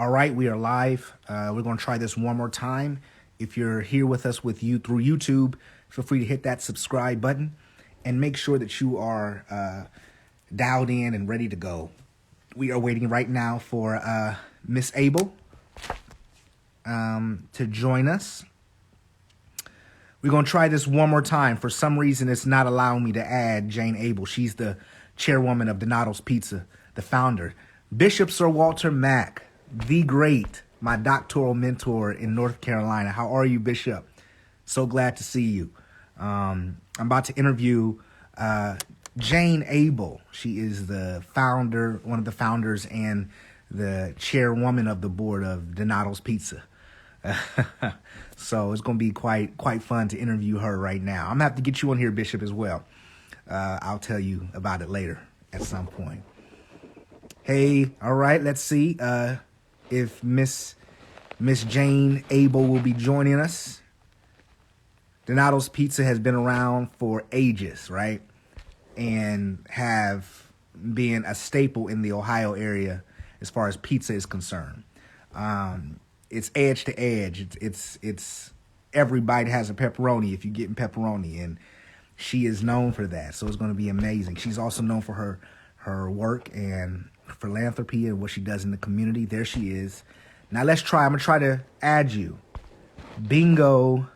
All right, we are live. We're going to try this one more time. If you're here with us with you through YouTube, feel free to hit that subscribe button and make sure that you are dialed in and ready to go. We are waiting right now for Miss Abel to join us. We're going to try this one more time. For some reason, it's not allowing me to add Jane Abel. She's the chairwoman of Donato's Pizza, the founder. Bishop Sir Walter Mack, the great, my doctoral mentor in North Carolina. How are you, Bishop? So glad to see you. I'm about to interview Jane Abel. She is the founder, one of the founders, and the chairwoman of the board of Donato's Pizza. So it's going to be quite fun to interview her right now. I'm going to have to get you on here, Bishop, as well. I'll tell you about it later at some point. Hey, all right, let's see if Miss Jane Abel will be joining us. Donato's Pizza has been around for ages, right? And have been a staple in the Ohio area as far as pizza is concerned. It's edge to edge. It's every bite has a pepperoni if you're getting pepperoni, and she is known for that. So it's going to be amazing. She's also known for her work and philanthropy and what she does in the community. There she is. Now let's try. I'm going to try to add you. Bingo.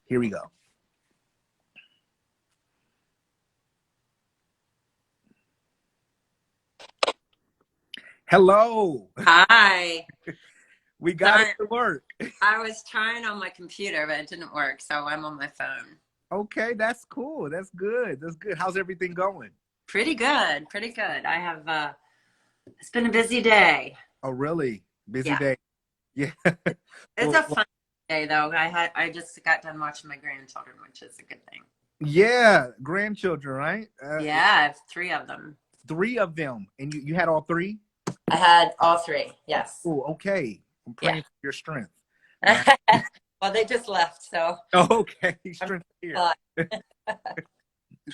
Here we go. Hello. Hi. We got it to work. I was trying on my computer, but it didn't work, so I'm on my phone. Okay, that's cool. That's good. That's good. How's everything going? Pretty good. Pretty good. I have, it's been a busy day. Oh, really? Busy day. Yeah. It's a fun day, though. I just got done watching my grandchildren, which is a good thing. Yeah, grandchildren, right? Yeah, I have 3 of them. 3 of them. And you had all 3? I had all 3, yes. Oh, okay. I'm praying for your strength. Right? Well, they just left, so. Oh, okay. Strength here.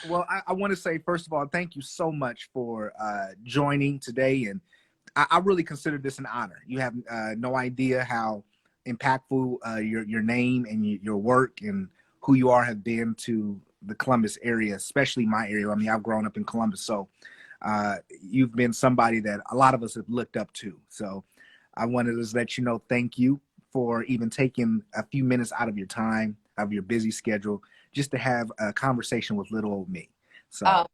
Well, I want to say, first of all, thank you so much for joining today. And I really consider this an honor. You have no idea how impactful your name and your work and who you are have been to the Columbus area, especially my area. I mean, I've grown up in Columbus, so you've been somebody that a lot of us have looked up to. So I wanted to let you know, thank you for even taking a few minutes out of your time, out of your busy schedule, just to have a conversation with little old me. So,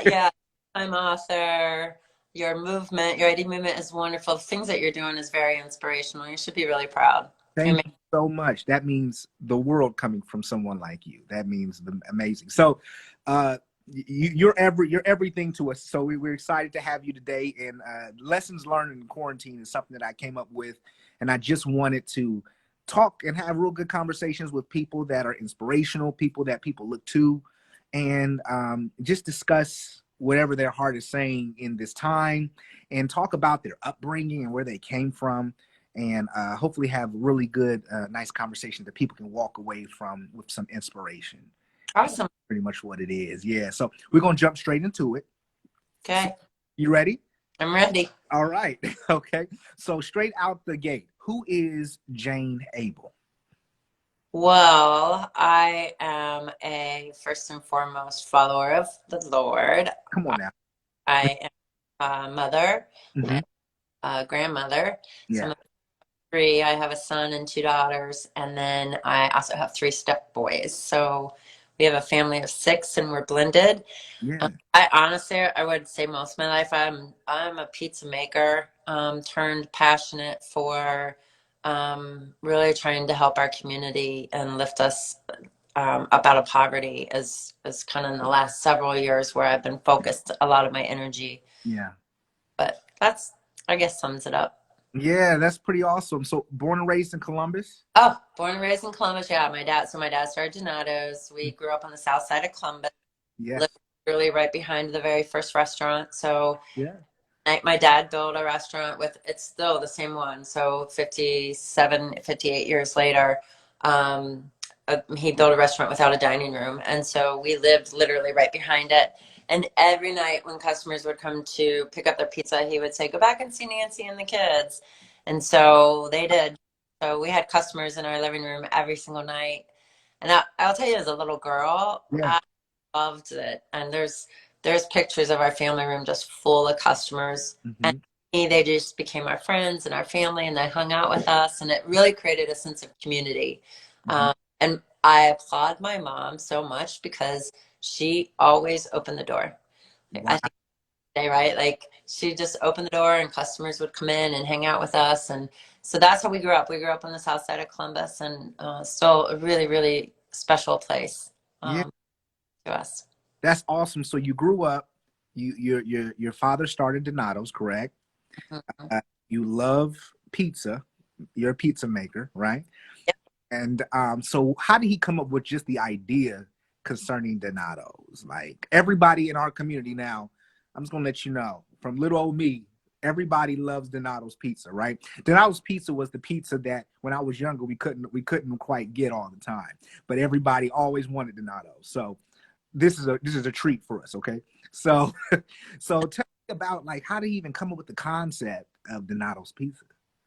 yeah, I'm author. Your movement, your ID movement is wonderful. The things that you're doing is very inspirational. You should be really proud. Thank you so much. That means the world coming from someone like you. That means amazing. So, you're everything to us. So we're excited to have you today. And lessons learned in quarantine is something that I came up with, and I just wanted to talk and have real good conversations with people that are inspirational, people that people look to, and just discuss whatever their heart is saying in this time, and talk about their upbringing and where they came from, and hopefully have really good, nice conversations that people can walk away from with some inspiration. Awesome. That's pretty much what it is. Yeah. So we're going to jump straight into it. Okay. You ready? I'm ready. All right. Okay. So straight out the gate, who is Jane Abel? Well, I am a first and foremost follower of the Lord. Come on now. I am a mother, Mm-hmm. a grandmother. Yeah. So I'm 3. I have a son and 2 daughters, and then I also have 3 stepboys. So we have a family of 6, and we're blended. Yeah. I honestly, I would say most of my life, I'm a pizza maker, turned passionate for really trying to help our community and lift us up out of poverty is kind of in the last several years where I've been focused a lot of my energy. Yeah. But that's, I guess, sums it up. Yeah, that's pretty awesome. So born and raised in Columbus? Oh, born and raised in Columbus. Yeah, my dad started Donato's. We grew up on the south side of Columbus. Yeah. Lived really right behind the very first restaurant. So yeah, my dad built a restaurant with, it's still the same one. So 57, 58 years later, he built a restaurant without a dining room. And so we lived literally right behind it. And every night when customers would come to pick up their pizza, he would say, "Go back and see Nancy and the kids." And so they did. So we had customers in our living room every single night. And I'll tell you, as a little girl, Yeah. I loved it. And there's pictures of our family room just full of customers. And Hmm. they just became our friends and our family, and they hung out with us, and it really created a sense of community. Hmm. And I applaud my mom so much because she always opened the door. I Wow. think today, right? Like she just opened the door and customers would come in and hang out with us. And so that's how we grew up. We grew up on the south side of Columbus, and still a really, really special place Yeah. to us. That's awesome. So you grew up, your father started Donato's, correct? Mhm. You love pizza. You're a pizza maker, right? Yep. And so how did he come up with just the idea concerning Donato's? Like everybody in our community now, I'm just gonna let you know, from little old me, everybody loves Donato's pizza, right? Donato's pizza was the pizza that when I was younger we couldn't quite get all the time, but everybody always wanted Donato's. So this is a treat for us, okay? So so tell me about like how did he even come up with the concept of Donato's pizza?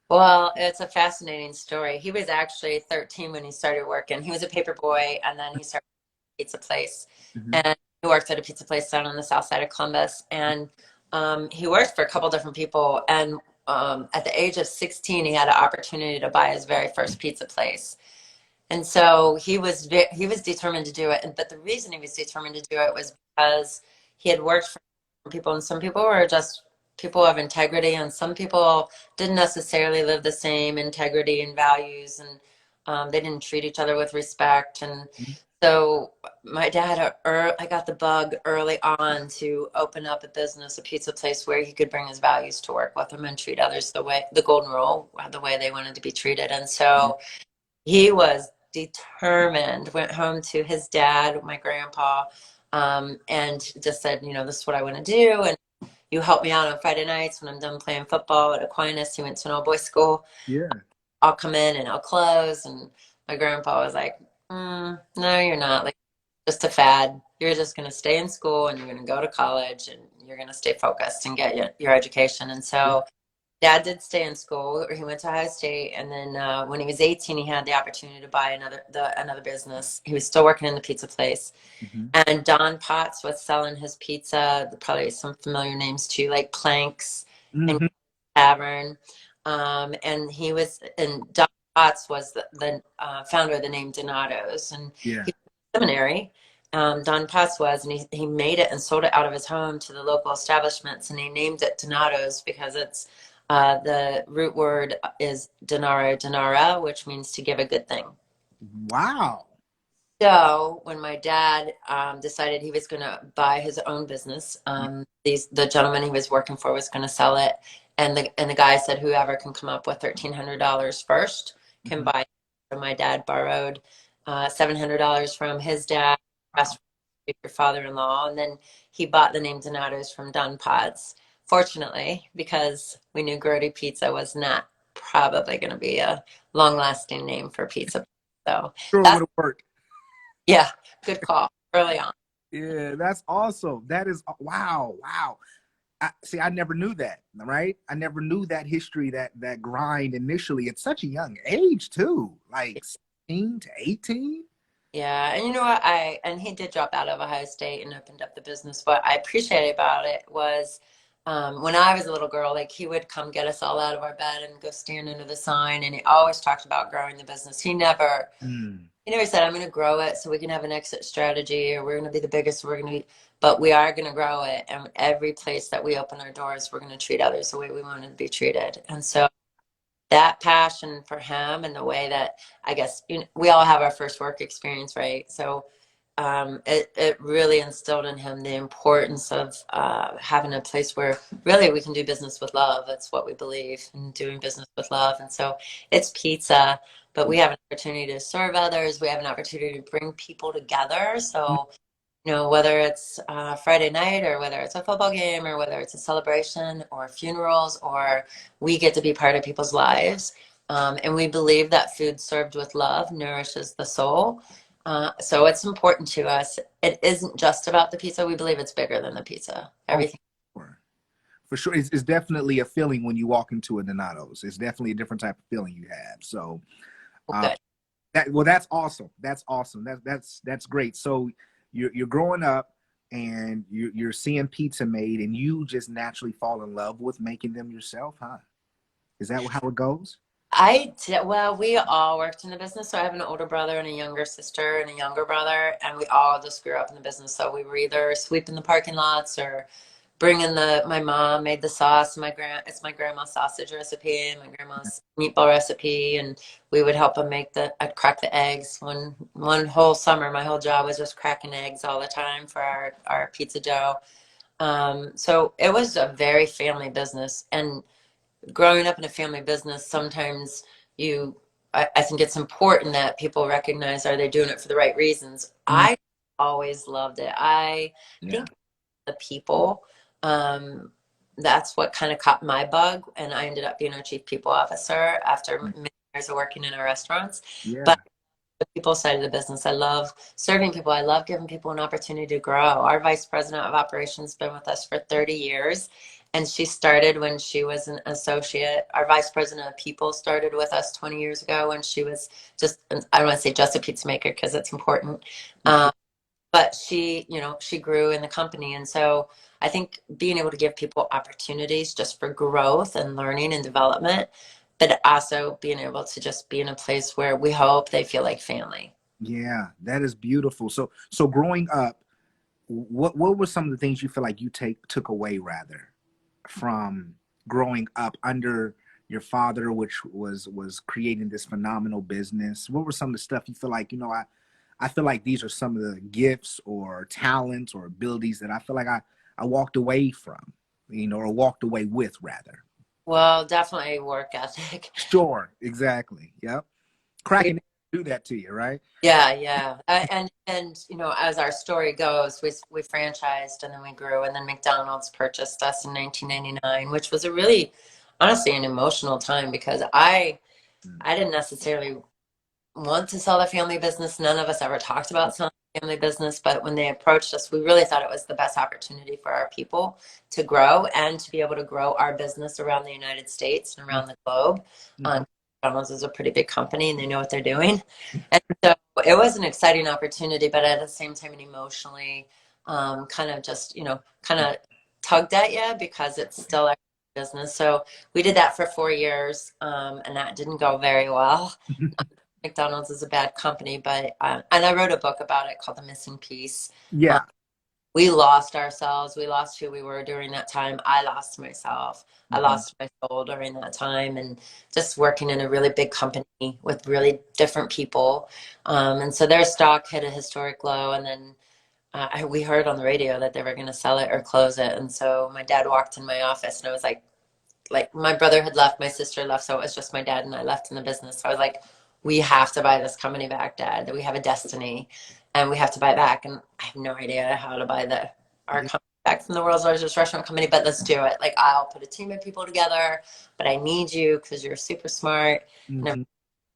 Well, it's a fascinating story. He was actually 13 when he started working. He was a paper boy, and then he started a pizza place. Hmm. And he worked at a pizza place down on the south side of Columbus. And he worked for a couple different people. And at the age of 16, he had an opportunity to buy his very first pizza place. And so he was determined to do it. But the reason he was determined to do it was because he had worked for people, and some people were just people of integrity, and some people didn't necessarily live the same integrity and values, and they didn't treat each other with respect. And so my dad, I got the bug early on to open up a business, a pizza place where he could bring his values to work with them and treat others the golden rule, the way they wanted to be treated. And so he was determined, went home to his dad, my grandpa, and just said, this is what I want to do. And you help me out on Friday nights when I'm done playing football at Aquinas. He went to an all boys school. Yeah. I'll come in and I'll close. And my grandpa was like, no, you're not. Like, just a fad. You're just going to stay in school and you're going to go to college and you're going to stay focused and get your education. And Yeah. so Dad did stay in school. He went to Ohio State, and then when he was 18, he had the opportunity to buy another business. He was still working in the pizza place, Hmm. and Don Potts was selling his pizza. Probably some familiar names too, like Planks and Hmm. Tavern. And Don Potts was the founder of the name Donato's, and Yeah. he was in seminary. Don Potts was, and he made it and sold it out of his home to the local establishments, and he named it Donato's because it's the root word is denaro, denara, which means to give a good thing. Wow. So when my dad decided he was going to buy his own business, the gentleman he was working for was going to sell it, and the guy said whoever can come up with $1,300 first can Hmm. buy it. So my dad borrowed $700 from his dad, rest from your father-in-law, and then he bought the name Donato's from Don Potts. Fortunately, because we knew Grody Pizza was not probably going to be a long-lasting name for pizza. So Sure would that's have worked. yeah, good call early on. Yeah, that's awesome. That is wow, wow. See, I never knew that, right? I never knew that history, that grind initially at such a young age too, like 16 to 18. Yeah, and you know what? And he did drop out of Ohio State and opened up the business. What I appreciated about it was when I was a little girl, like he would come get us all out of our bed and go stand under the sign, and he always talked about growing the business. Mm. He never said, I'm going to grow it so we can have an exit strategy or we're going to be the biggest, we're going to be, but we are going to grow it. And every place that we open our doors, we're going to treat others the way we want to be treated. And so that passion for him and the way that I guess we all have our first work experience, right? So it really instilled in him the importance of having a place where really we can do business with love. That's what we believe in, doing business with love. And so it's pizza, but we have an opportunity to serve others. We have an opportunity to bring people together. So whether it's Friday night or whether it's a football game or whether it's a celebration or funerals, or we get to be part of people's lives. And we believe that food served with love nourishes the soul. So it's important to us. It isn't just about the pizza. We believe it's bigger than the pizza. Oh, Everything. sure. For sure. It's definitely a feeling when you walk into a Donato's. It's definitely a different type of feeling you have. So, uh, Good. that's awesome. That's awesome. That's great. So you're growing up and you're seeing pizza made, and you just naturally fall in love with making them yourself, huh? Is that how it goes? I did, well, we all worked in the business. So I have an older brother and a younger sister and a younger brother, and we all just grew up in the business. So we were either sweeping the parking lots or bringing my mom made the sauce. It's my grandma's sausage recipe and my grandma's meatball recipe. And we would help them I'd crack the eggs. One whole summer, my whole job was just cracking eggs all the time for our pizza dough. So it was a very family business. And growing up in a family business, sometimes you, I think it's important that people recognize, are they doing it for the right reasons? Mm, I always loved it. I yeah. think the people, um, that's what kind of caught my bug. And I ended up being our chief people officer after many years of working in our restaurants. Yeah. But the people side of the business, I love serving people. I love giving people an opportunity to grow. Our vice president of operations has been with us for 30 years, and she started when she was an associate. Our vice president of people started with us 20 years ago when she was just, I don't want to say just a pizza maker because it's important. Sure. But she grew in the company. And so I think being able to give people opportunities just for growth and learning and development, but also being able to just be in a place where we hope they feel like family. Yeah, that is beautiful. So growing up, what were some of the things you feel like you take took away rather from growing up under your father, which was creating this phenomenal business? What were some of the stuff you feel like, I feel like these are some of the gifts or talents or abilities that I feel like I walked away from, or walked away with rather. Well, definitely work ethic. Sure, exactly. Yep. We, Cracking do that to you, right? yeah, yeah. And as our story goes, we franchised and then we grew, and then McDonald's purchased us in 1999, which was a really, honestly, an emotional time because Mm. I didn't necessarily want to sell the family business. None of us ever talked about selling the family business, but when they approached us, we really thought it was the best opportunity for our people to grow and to be able to grow our business around the United States and around the globe. Mhm. McDonald's is a pretty big company and they know what they're doing. And so it was an exciting opportunity, but at the same time, and emotionally, kind of just, kind of tugged at you because it's still our business. So we did that for 4 years, and that didn't go very well. McDonald's is a bad company, but and I wrote a book about it called The Missing Piece. Um, Yeah. we lost ourselves. We lost who we were during that time. I lost myself. I Mhm. lost my soul during that time, and just working in a really big company with really different people. And so their stock hit a historic low, and then we heard on the radio that they were going to sell it or close it. And so my dad walked in my office, and I was like my brother had left, my sister left, so it was just my dad and I left in the business. So I was like, we have to buy this company back, Dad. That we have a destiny, and we have to buy it back. And I have no idea how to buy our Yeah. company back from the world's largest restaurant company, but let's do it. Like I'll put a team of people together, but I need you because you're super smart and Mhm.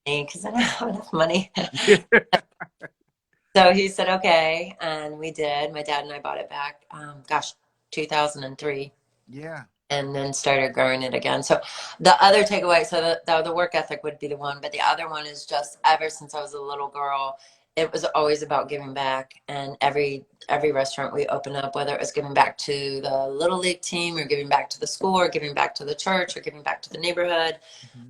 everything because I don't have enough money. So he said, okay, and we did. My dad and I bought it back. Gosh, 2003 Yeah. and then started growing it again. So the other takeaway, so the work ethic would be the one, but the other one is just ever since I was a little girl, it was always about giving back. And every restaurant we opened up, whether it was giving back to the little league team or giving back to the school or giving back to the church or giving back to the neighborhood,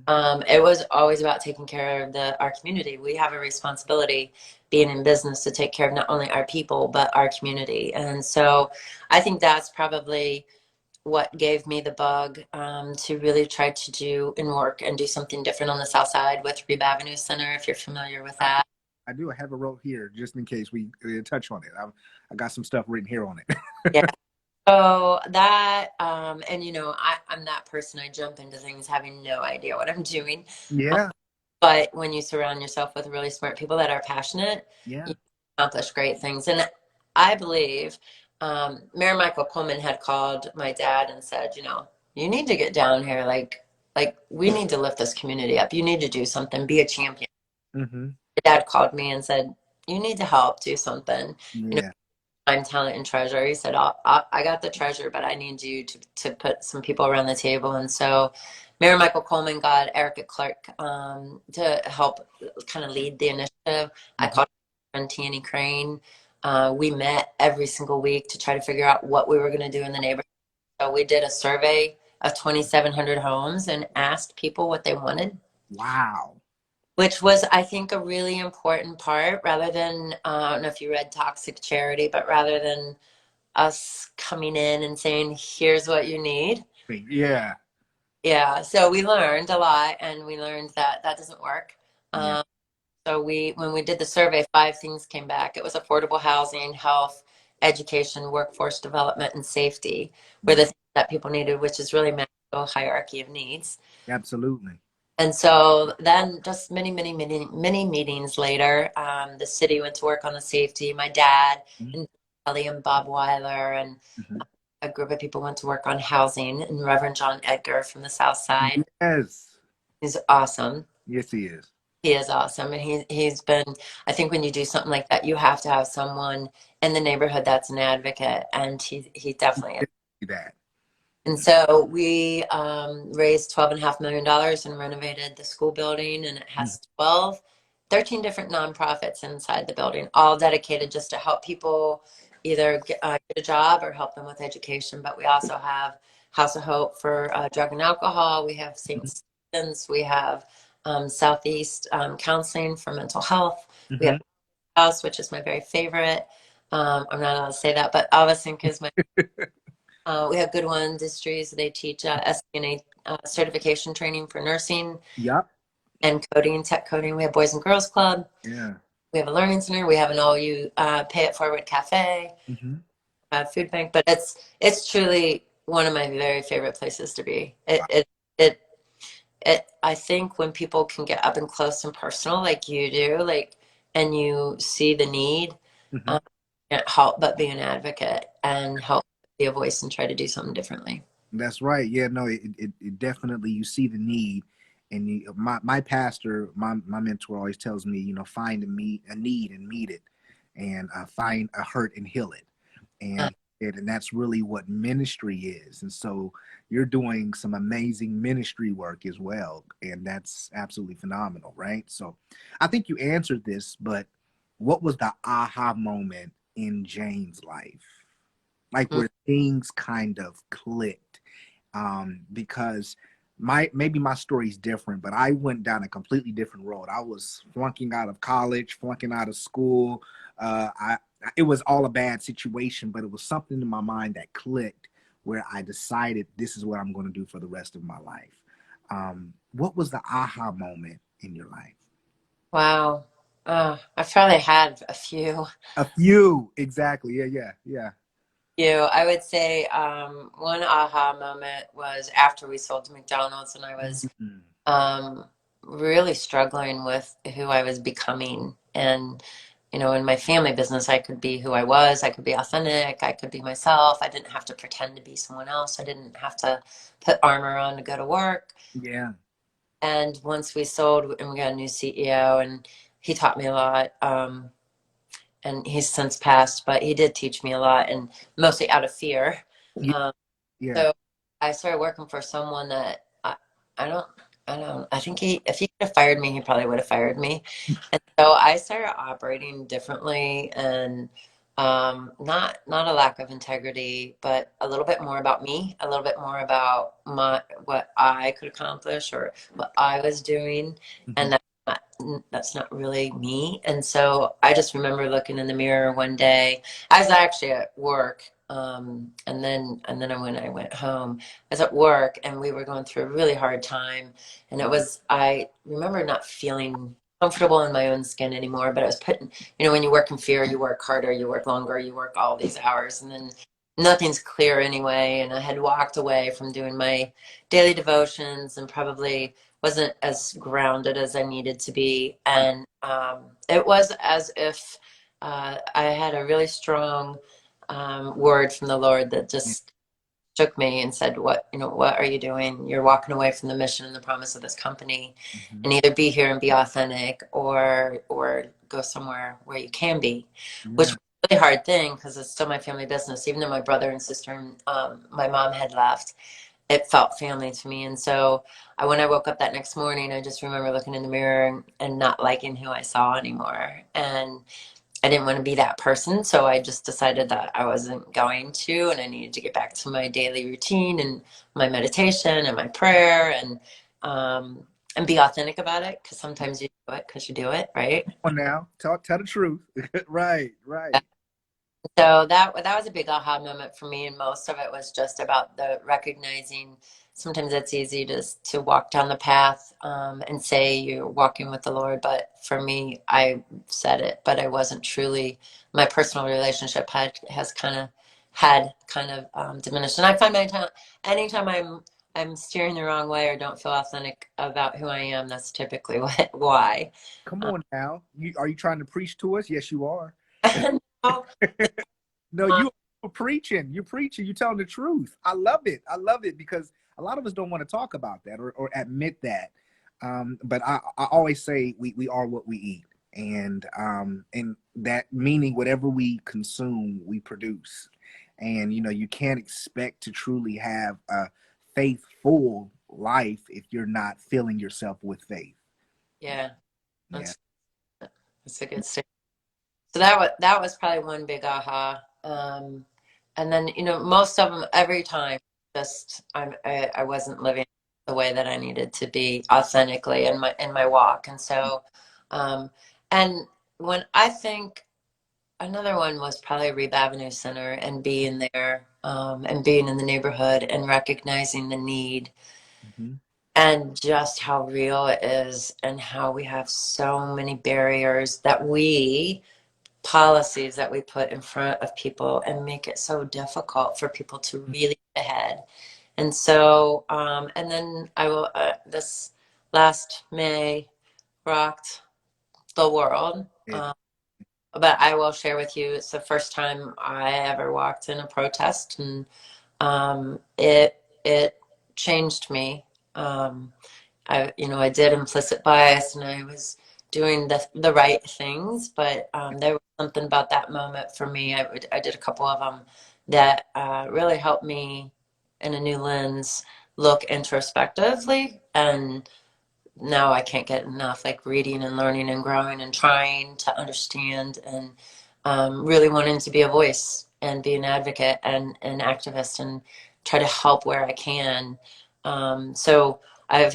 Mhm. it was always about taking care of our community. We have a responsibility being in business to take care of not only our people but our community. And so I think that's probably what gave me the bug, to really try to do and work and do something different on the South Side with Reeb Avenue Center, if you're familiar with I, that. I do. I have a wrote here just in case we touch on it. I got some stuff written here on it. Yeah. So that, and I'm that person. I jump into things having no idea what I'm doing. Yeah. But when you surround yourself with really smart people that are passionate, Yeah. you accomplish great things. And I believe Mayor Michael Coleman had called my dad and said, you need to get down here. Like we need to lift this community up. You need to do something. Be a champion. Hmm. My dad called me and said, you need to help do something. You know, Yeah. I'm talent and treasure. He said, I got the treasure, but I need you to put some people around the table. And so Mayor Michael Coleman got Erica Clark to help kind of lead the initiative. I Mhm. called my friend Tierney Crane. We met every single week to try to figure out what we were going to do in the neighborhood. So we did a survey of 2,700 homes and asked people what they wanted, Wow. which was, I think, a really important part rather than, I don't know if you read Toxic Charity, but rather than us coming in and saying, here's what you need. Yeah. Yeah, so we learned a lot and we learned that that doesn't work. Yeah. Um, so when we did the survey, 5 things came back. It was affordable housing, health, education, workforce development, and safety were the Yeah. things that people needed, which is really Maslow's hierarchy of needs. Absolutely. And so then just many meetings later, the city went to work on the safety. My dad Mhm. and Ellie and Bob Weiler and Mhm. a group of people went to work on housing, and Reverend John Edgar from the South Side. Yes. He's awesome. Yes, he is. He is awesome. And he's been, I think when you do something like that, you have to have someone in the neighborhood that's an advocate. And he definitely is. That. And so we raised $12.5 million and renovated the school building, and it Mhm. has 13 different nonprofits inside the building, all dedicated just to help people either get a job or help them with education. But we also have House of Hope for drug and alcohol. We have St. Stephen's. We have Southeast Counseling for mental health. We have Mhm. House, which is my very favorite. I'm not allowed to say that, but Avasync is my we have Good One Industries. They teach SCNA certification training for nursing Yep. and coding, tech coding. We have Boys and Girls Club. Yeah. We have a learning center. We have an all you pay it forward cafe, Mhm. food bank. But it's truly one of my very favorite places to be. Wow. It I think when people can get up and close and personal like you do, like, and you see the need, Mhm. um, can't help but be an advocate and help be a voice and try to do something differently. That's right. Yeah, no, it definitely, you see the need, and my pastor, my mentor always tells me, find a need and meet it, and find a hurt and heal it, Uh, and that's really what ministry is. And so you're doing some amazing ministry work as well, and that's absolutely phenomenal, right? So I think you answered this, but what was the aha moment in Jane's life? Like mm, where things kind of clicked, because maybe my story is different, but I went down a completely different road. I was flunking out of college, flunking out of school. I It was all a bad situation, but it was something in my mind that clicked where I decided this is what I'm going to do for the rest of my life. What was the aha moment in your life? wow. I've probably had a few. A few, exactly. Yeah, yeah, yeah. I would say one aha moment was after we sold to McDonald's, and I was Mhm. um, really struggling with who I was becoming. And, in my family business, I could be who I was. I could be authentic. I could be myself. I didn't have to pretend to be someone else. I didn't have to put armor on to go to work. Yeah. And once we sold and we got a new CEO, and he taught me a lot. And he's since passed, but he did teach me a lot, and mostly out of fear. Yeah. Um, Yeah. so I started working for someone that I don't, I think if he could have fired me, he probably would have fired me. And so I started operating differently, and not a lack of integrity, but a little bit more about me, a little bit more about what I could accomplish or what I was doing, Mhm. and not, that's not really me. And so I just remember looking in the mirror one day. I was actually at work, and then when I went home, I was at work, and we were going through a really hard time, and I remember not feeling comfortable in my own skin anymore. But I was putting, when you work in fear, you work harder, you work longer, you work all these hours, and then nothing's clear anyway. And I had walked away from doing my daily devotions and probably wasn't as grounded as I needed to be. And it was as if I had a really strong word from the Lord that Yeah. just shook me and said, what are you doing? You're walking away from the mission and the promise of this company, Mhm. and either be here and be authentic or go somewhere where you can be, which Yeah. was a really hard thing because it's still my family business. Even though my brother and sister and my mom had left, it felt family to me. And so when I woke up that next morning, I just remember looking in the mirror and not liking who I saw anymore. And I didn't want to be that person. So I just decided that I wasn't going to, and I needed to get back to my daily routine and my meditation and my prayer and be authentic about it. Cause sometimes you do it because you do it, right? Come on now, tell the truth. Right, right. So that was a big aha moment for me, and most of it was just about the recognizing. Sometimes it's easy to walk down the path and say you're walking with the Lord, but for me, I said it, but I wasn't truly. My personal relationship has kind of diminished, and I find anytime I'm steering the wrong way or don't feel authentic about who I am, that's typically why. Come on now. Are you trying to preach to us? Yes, you are. No, No, you're preaching. You're preaching. You're telling the truth. I love it. I love it because a lot of us don't want to talk about that or admit that. But I always say we are what we eat. And that meaning whatever we consume, we produce. And you can't expect to truly have a faithful life if you're not filling yourself with faith. yeah, Yeah. that's a good statement. So that was probably one big aha. And then most of them every time just I wasn't living the way that I needed to be authentically in my walk. And so um, and when I think another one was probably Reeb Avenue Center and being there and being in the neighborhood and recognizing the need Mhm. and just how real it is and how we have so many barriers that we policies that we put in front of people and make it so difficult for people to really get ahead. And so, and then this last May rocked the world. It, But I will share with you, it's the first time I ever walked in a protest, and it changed me. Um, I did implicit bias and I was doing the right things, but there was something about that moment for me. I did a couple of them that really helped me in a new lens look introspectively, and now I can't get enough like reading and learning and growing and trying to understand and really wanting to be a voice and be an advocate and an activist and try to help where I can. So I've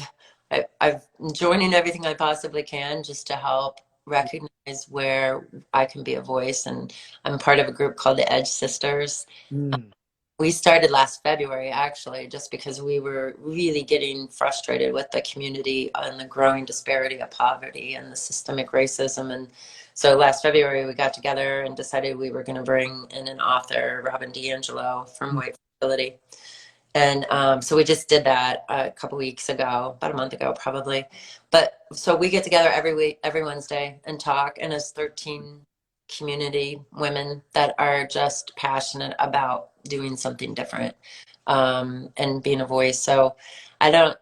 I've joining everything I possibly can just to help recognize where I can be a voice. And I'm part of a group called the Edge Sisters. mm, We started last February, actually, just because we were really getting frustrated with the community and the growing disparity of poverty and the systemic racism. And so last February, we got together and decided we were going to bring in an author, Robin DiAngelo from mm, White Fragility. And so we just did that a couple weeks ago, about a month ago, probably. But so we get together every week, every Wednesday, and talk. And it's 13 community women that are just passionate about doing something different and being a voice. So I don't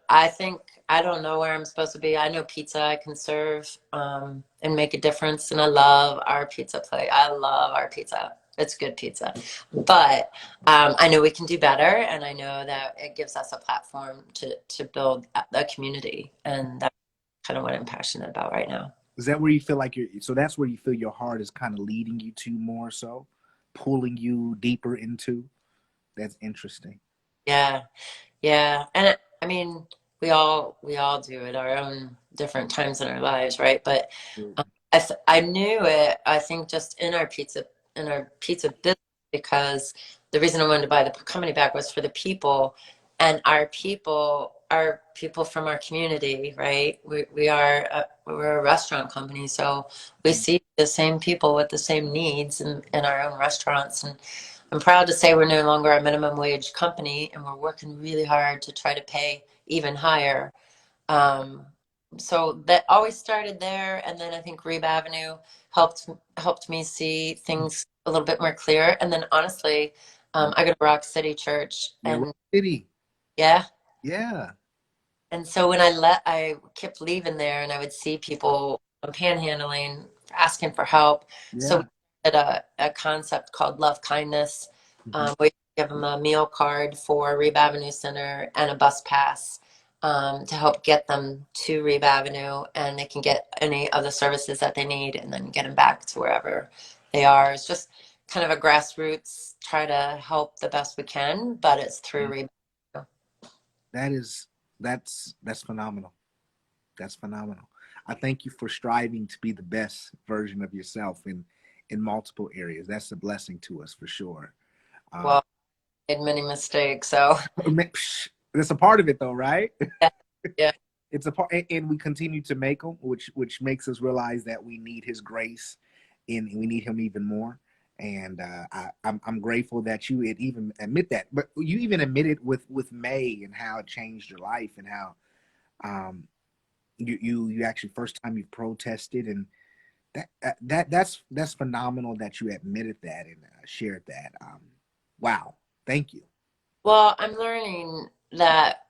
know where I'm supposed to be. I know pizza I can serve and make a difference. And I love our pizza place. I love our pizza. It's good pizza. But I know we can do better, and I know that it gives us a platform to build a community, and that's kind of what I'm passionate about right now. is that where you feel like so that's where you feel your heart is kind of leading you to more so, pulling you deeper into? That's interesting. Yeah, yeah, and I mean, we all do it our own different times in our lives, right? But Absolutely. I knew it. I think just in our pizza business because the reason I wanted to buy the company back was for the people, and our people are people from our community, right? We're a restaurant company, so we Mm. see the same people with the same needs in our own restaurants. And I'm proud to say we're no longer a minimum wage company, and we're working really hard to try to pay even higher. Um, so that always started there, and then I think Reeb Avenue helped me see things a little bit more clear. And then honestly, I go to Rock City Church, Yeah, Rock and City. yeah, Yeah. and so when I kept leaving there, and I would see people panhandling for asking for help. So we Yeah. did a concept called Love Kindness. Hmm. We give them a meal card for Reeb Avenue Center and a bus pass to help get them to Reeb Avenue, and they can get any of the services that they need and then get them back to wherever they are. It's just kind of a grassroots, try to help the best we can, but it's through Yeah. Reeb Avenue. That is that's phenomenal. That's phenomenal. I thank you for striving to be the best version of yourself in multiple areas. That's a blessing to us for sure. Uh, Well, I made many mistakes, so that's a part of it, though, right? yeah, yeah. It's a part, and we continue to make them, which makes us realize that we need His grace, and we need Him even more. And I'm grateful that you even admit that, but you even admitted with May and how it changed your life and how um, you actually first time you protested, and that's phenomenal that you admitted that and shared that. Wow, thank you. Well, I'm learning that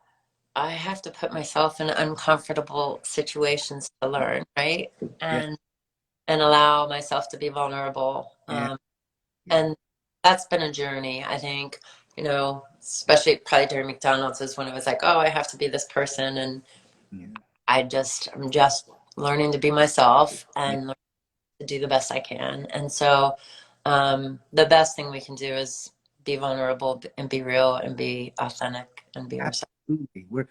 I have to put myself in uncomfortable situations to learn, right? Yeah, And allow myself to be vulnerable. yeah, yeah, And that's been a journey, I think, especially probably during McDonald's is when it was like, oh, I have to be this person. And yeah, I'm just learning to be myself yeah. and learn to do the best I can. And so, the best thing we can do is be vulnerable and be real and be authentic and be ourselves. Absolutely. We're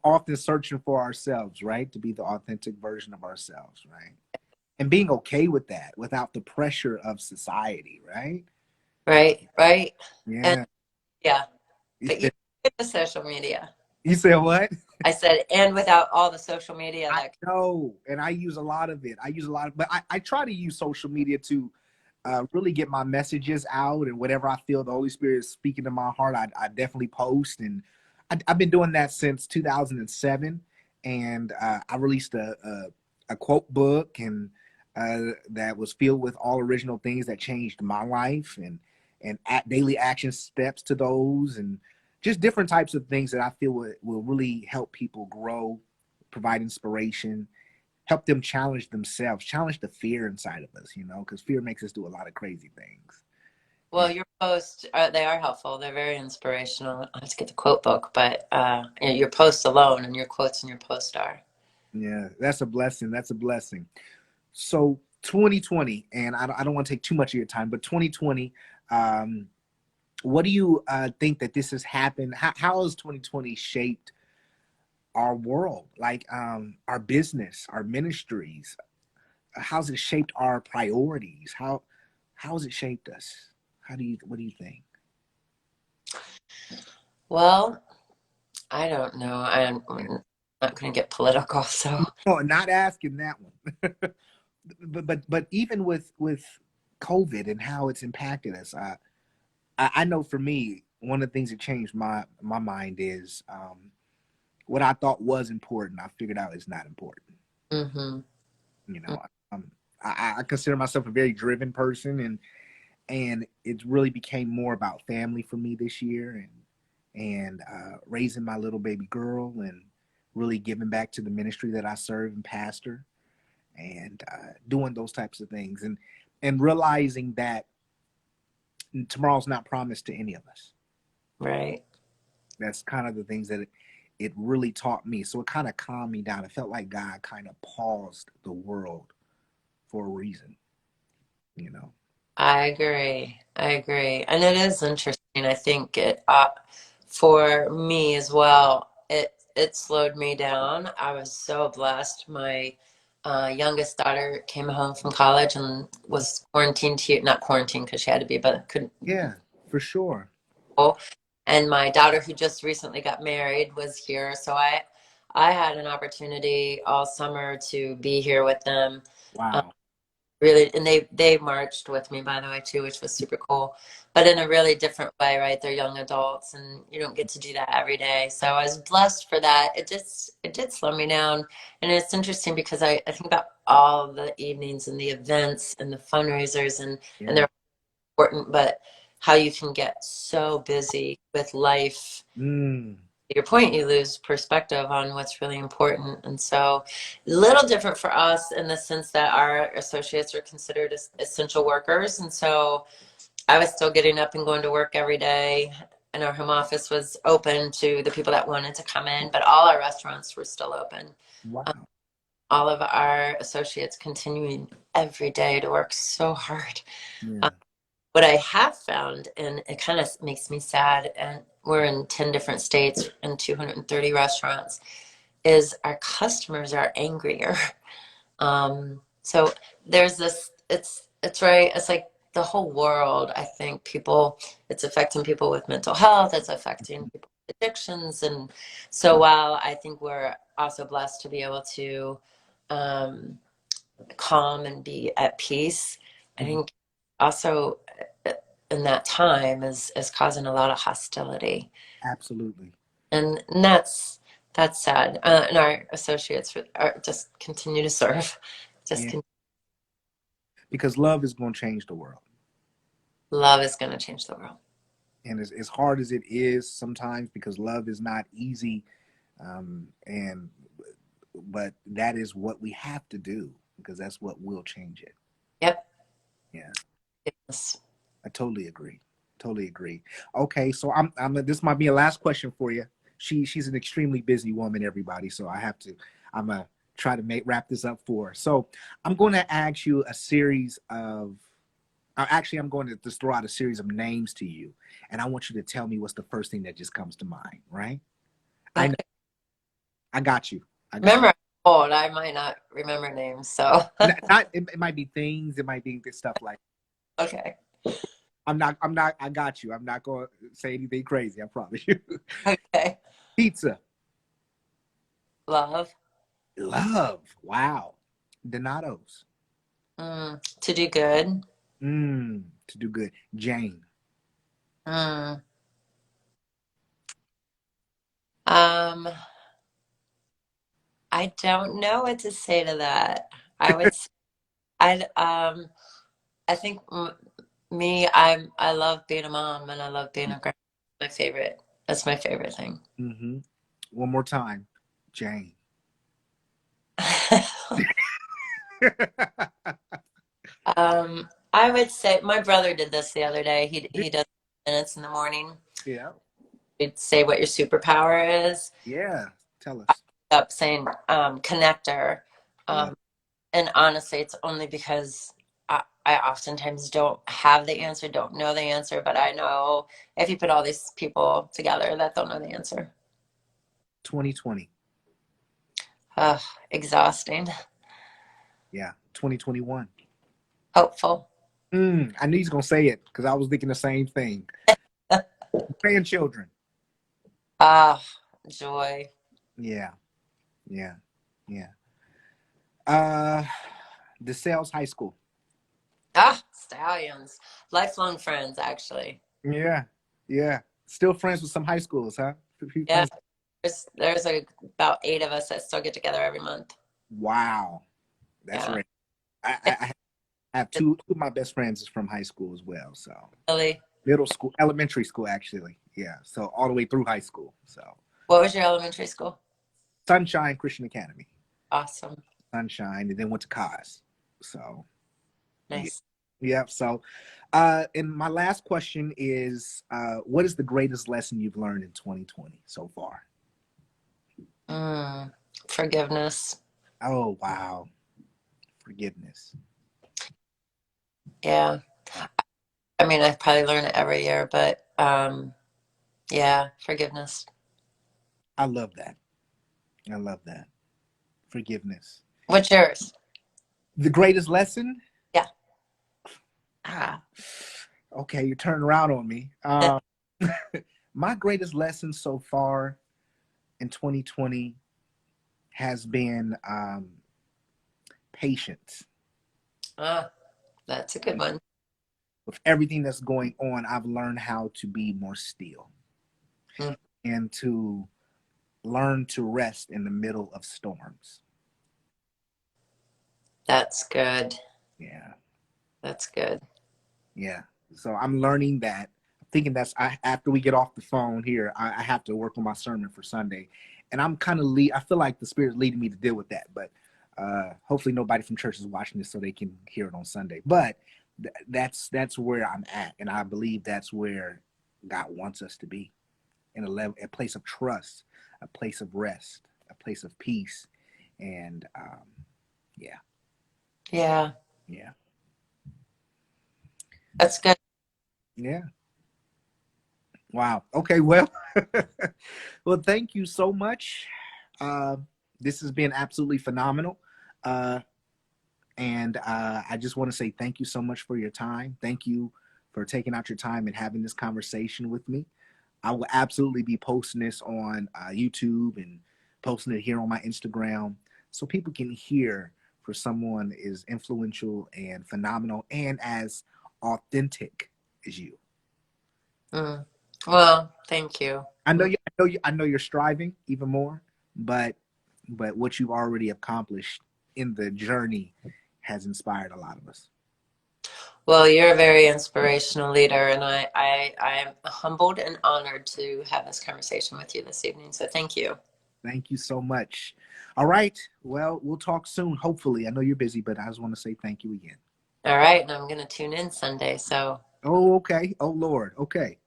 often searching for ourselves, right? To be the authentic version of ourselves, right? And being okay with that without the pressure of society, right? Right, right. And Yeah. yeah, but you get the social media. You said what? I said, and without all the social media I that, know, and I use a lot of it. But I try to use social media to really get my messages out, and whatever I feel the Holy Spirit is speaking to my heart, I definitely post. And I've been doing that since 2007. And I released a quote book, and that was filled with all original things that changed my life, and daily action steps to those, and just different types of things that I feel will really help people grow, provide inspiration, help them challenge themselves, challenge the fear inside of us, because fear makes us do a lot of crazy things. well, your posts, they are helpful. They're very inspirational. I have to get the quote book, but your posts alone and your quotes in your post are. Yeah, that's a blessing. That's a blessing. So 2020, and I don't want to take too much of your time, but 2020, um, what do you think that this has happened? How has 2020 shaped our world, like our business, our ministries? How's it shaped our priorities? How has it shaped us? What do you think? Well, I don't know. I'm not going to get political, so. No, not asking that one. But even with COVID and how it's impacted us, I know for me, one of the things that changed my mind is what I thought was important. I figured out is not important. Hmm. You know, um, I consider myself a very driven person, and it really became more about family for me this year, and raising my little baby girl, and really giving back to the ministry that I serve and pastor, and doing those types of things, and realizing that tomorrow's not promised to any of us. Right. That's kind of the things that it really taught me. So it kind of calmed me down. It felt like God kind of paused the world for a reason, you know. I agree. I agree. And it is interesting. I think for me as well, it slowed me down. I was so blessed. My youngest daughter came home from college and was quarantined here, not quarantined because she had to be, but couldn't Yeah, for sure. go. And my daughter, who just recently got married, was here. So I had an opportunity all summer to be here with them. Wow. Really, and they marched with me, by the way, too, which was super cool, but in a really different way, right? They're young adults and you don't get to do that every day, so I was blessed for that. It did slow me down. And it's interesting because I think about all the evenings and the events and the fundraisers, and Yeah. they're important, but how you can get so busy with life, Mm. your point, you lose perspective on what's really important. And so, a little different for us in the sense that our associates are considered essential workers. And so, I was still getting up and going to work every day, and our home office was open to the people that wanted to come in, but all our restaurants were still open. Wow. All of our associates continuing every day to work so hard. Yeah. What I have found, and it kind of makes me sad, and we're in 10 different states and 230 restaurants, is our customers are angrier. So there's this, it's right, it's like the whole world, I think people, it's affecting people with mental health, it's affecting people with addictions. And so while I think we're also blessed to be able to um, calm and be at peace, I Mhm. think also in that time is causing a lot of hostility. Absolutely. And that's sad. And our associates are just continue to serve, just Yeah. Because love is going to change the world. love is going to change the world. And as hard as it is sometimes, because love is not easy, and but that is what we have to do because that's what will change it. Yep. Yeah, Yes. I totally agree. Totally agree. Okay, so I'm this might be a last question for you. She's an extremely busy woman, everybody. So I'm gonna try to wrap this up for her. So I'm going to ask you a series of. Actually, I'm going to just throw out a series of names to you, and I want you to tell me what's the first thing that just comes to mind. Right? I know. Okay. I got you. I got Remember, I'm old. I might not remember names. So, you. Not. It might be things. It might be stuff like. okay. I'm not. I'm not. I got you. I'm not going to say anything crazy. I promise you. Okay. Pizza. Love. Love. Wow. Donato's. To do good. To do good. Jane. Mm. Um, I don't know what to say to that. I would, I think me, I love being a mom and I love being a grandma. My favorite. That's my favorite thing. Mm-hmm. One more time. Jane. I would say my brother did this the other day. He does minutes in the morning. Yeah. He'd say what your superpower is. Yeah. Tell us. Up saying connector. Love. Um, and honestly, it's only because I oftentimes don't have the answer, don't know the answer, but I know if you put all these people together that they'll know the answer. 2020. Ugh, exhausting. Yeah. 2021. Hopeful. I knew he's gonna say it because I was thinking the same thing. Grandchildren. Ah, joy. Yeah. Yeah. Yeah. Uh, DeSales High School. Ah, stallions. Lifelong friends, actually. Yeah. Yeah. Still friends with some high schools, huh? A few Yeah, friends. there's about 8 of us that still get together every month. Wow. That's Yeah. right. I have two of my best friends is from high school as well. So Really? middle school, elementary school, actually. Yeah. So all the way through high school. So What was your elementary school? Sunshine Christian Academy, Awesome. Sunshine, and then went to Cos. So yeah. Nice. Yeah. So, and my last question is, what is the greatest lesson you've learned in 2020 so far? Mm, forgiveness. Oh, wow. Forgiveness. Yeah. I mean, I probably learn it every year, but yeah, forgiveness. I love that. I love that. Forgiveness. What's yours? The greatest lesson? Yeah. Ah, okay, you're turning around on me. My greatest lesson so far in 2020 has been patience. Ah, that's a good one. With everything that's going on, I've learned how to be more still Mm, and to learn to rest in the middle of storms. that's good. Yeah, That's good. yeah. So I'm learning that. thinking after we get off the phone here, I have to work on my sermon for Sunday, and I'm kind of I feel like the Spirit's leading me to deal with that. But hopefully nobody from church is watching this so they can hear it on Sunday. But that's where I'm at, and I believe that's where God wants us to be, in a place of trust, a place of rest, a place of peace, and yeah, Yeah, yeah, that's good. yeah. Wow. Okay. Well, well, thank you so much. Uh, this has been absolutely phenomenal. Uh, and I just want to say thank you so much for your time. Thank you for taking out your time and having this conversation with me. I will absolutely be posting this on YouTube and posting it here on my Instagram so people can hear for someone as influential and phenomenal and as authentic as you. Mm. Well, thank you. I know you're striving even more, but what you've already accomplished in the journey has inspired a lot of us. Well, you're a very inspirational leader, and I'm humbled and honored to have this conversation with you this evening. So thank you. Thank you so much. All right. Well, we'll talk soon, hopefully. I know you're busy, but I just want to say thank you again. All right, and I'm going to tune in Sunday. So. Oh, okay. Oh, Lord. Okay.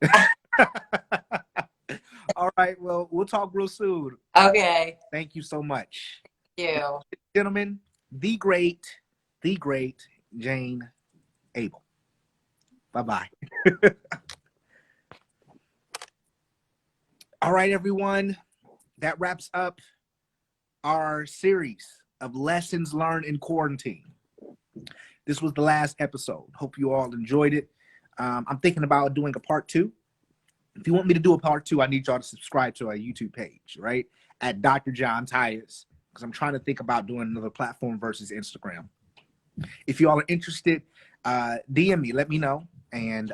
All right. Well, we'll talk real soon. Okay. Thank you so much. Thank you. Gentlemen, the great Jane Abel. Bye-bye. All right, everyone. That wraps up our series of lessons learned in quarantine. This was the last episode. Hope you all enjoyed it. I'm thinking about doing a part 2. If you want me to do a part 2, I need y'all to subscribe to our YouTube page, right? At Dr. John Tyus, because I'm trying to think about doing another platform versus Instagram. If you all are interested, DM me, let me know, and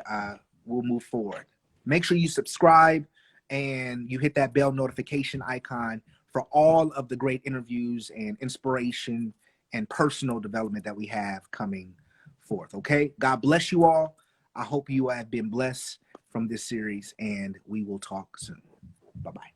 we'll move forward. Make sure you subscribe and you hit that bell notification icon for all of the great interviews and inspiration and personal development that we have coming forth. Okay? God bless you all. I hope you have been blessed from this series, and we will talk soon. Bye-bye.